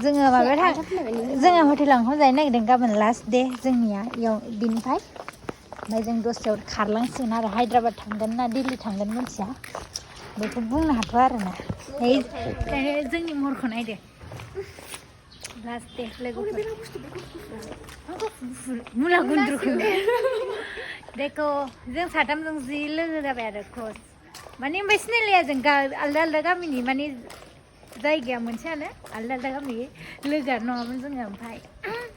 जोङो माबायाव जोङो हटेलाव ओंखाम जानो नागिरदों गाबोन लास्ट दे जोंनिया इयाव बिनिफ्राय ओमफ्राय जों दसेयाव खारलांसिगोन आरो हायद्राबाद थांगोन ना दिल्ली थांगोन मिथिया बेखौ बुंनो हाथ'आ आरोना जोंनि महरखौ नायदो लास्ट दे लोगोफोर मुला गुन्द्रुखौ देखो जों साथामजों जि लोगो जाबाय आरो क्ल'ज माने ओमफ्राय सिनायलाया जों आलदा आलदा गामिनि माने जायगाया मोनसेयानो आलदा आलदा गामिनि लोगोआनो नङामोन जोङो ओमफ्राय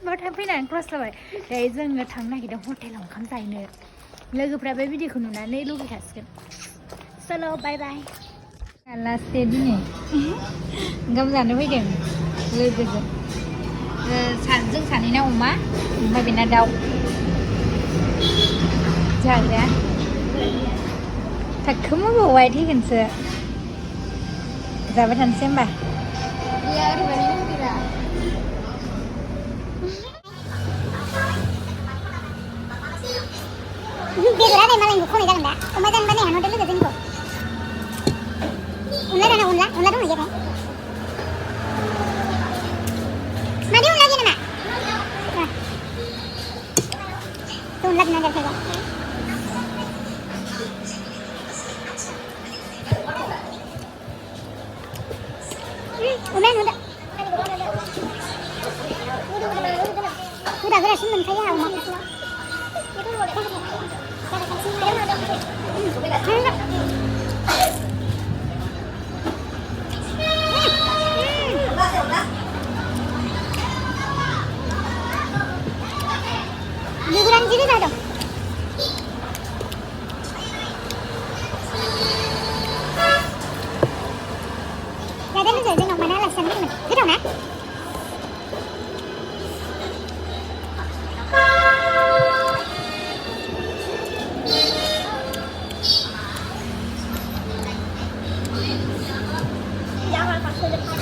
बाव फैनानै क्ल'ज जाबाय दायो जोङो थांनो नागिरदों हटेलाव ओंखाम जाहैनो लोगोफ्रा बे भिडिअखौ नुनानै लुगैखासिगोन चलो बाय बाय लास्ट दे दिनै ओंखाम जानो फैदों लोगोजों जों सानैना अमा ओमफ्राय बेना दाउ जाग्राया थाखोमाबावबाय थैगोनसो जाबाय थानोसै होमबा बेदरा नै मालायनिखौ खमै जागोन दा अमा जानोबा नै हानहरदो लोगो जोंनिखौ अनला जाना अनला दंना गैयाथाय मादै अनला गैया नामा अनला बिना जाथायबा अनला उदा गोरासिन मोनखायो आहा अमाखौ liburan sini dah dong. Ya ada lu jadi nggak mana alasan ini? Gitu nak? Jangan pasal depan.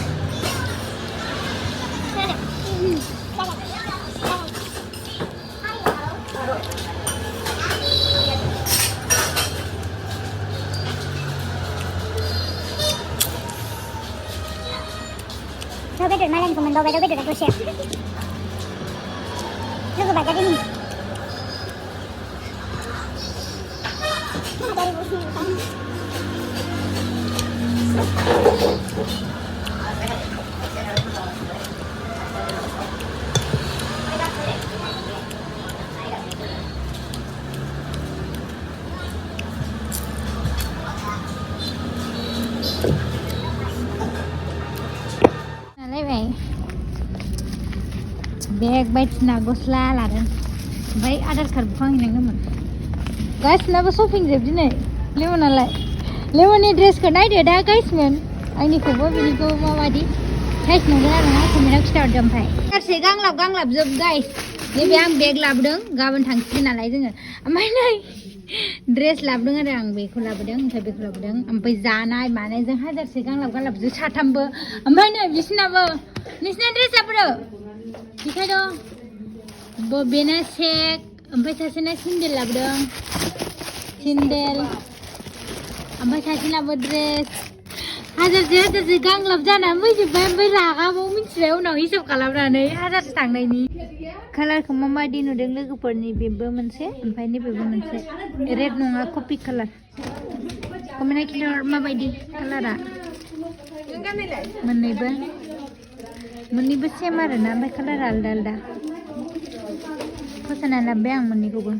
Đâu biết được mai lên của mình đâu biết được tôi sẽ lúc các bạn ra đi mình bag bayiदिसिना गस्ला लादों ओमफ्राय Aadhaar card बुखांहैनांगौमोन गासिनाबो shopping जोब दिनै लेमनालाय लेमननि ड्रेसखौ नायदो दा गाइसमोन आंनिखौबो बेनिखौ माबायदि size नुदों आरो ना कमेन्टआव खिथाहरदो ओमफ्राय गांसे गांलाब जोब गाइस नैबे आं बेग लाबोदों गाबोन थांसिगोन नालाय जोङो ओमफ्राय नै ड्रेस लाबोदों आरो आं बेखौ लाबोदों ओमफ्राय बेखौ लाबोदों ओमफ्राय जानाय मानायजों हाजारसे गांलाब जोब साथामबो ओमफ्राय नै बिसिनाबो नोंसिना ड्रेसा बोरो बेखायनो बेना सेक ओमफ्राय सासेना सेन्देल लाबोदों सेन्देल ओमफ्राय सासेनाबो ड्रेस हाजारसे गांलाब जानानै फैजोब्बाय ओमफ्राय रागाबाव मिथिबाय उनाव हिसाब खालामनानै हाजारसे थांनायनि कालारखौ माबायदि नुदों लोगोफोरनि बेबो मोनसे ओमफ्राय नैबेबो मोनसे रेड नङा कपि कालार कमेन्टआव खिन्थाहर माबायदि कालारा मोननैबो सेम आरो ना ओमफ्राय कालारा आलदा फसायना लाबोबाय आं मोननैखौबो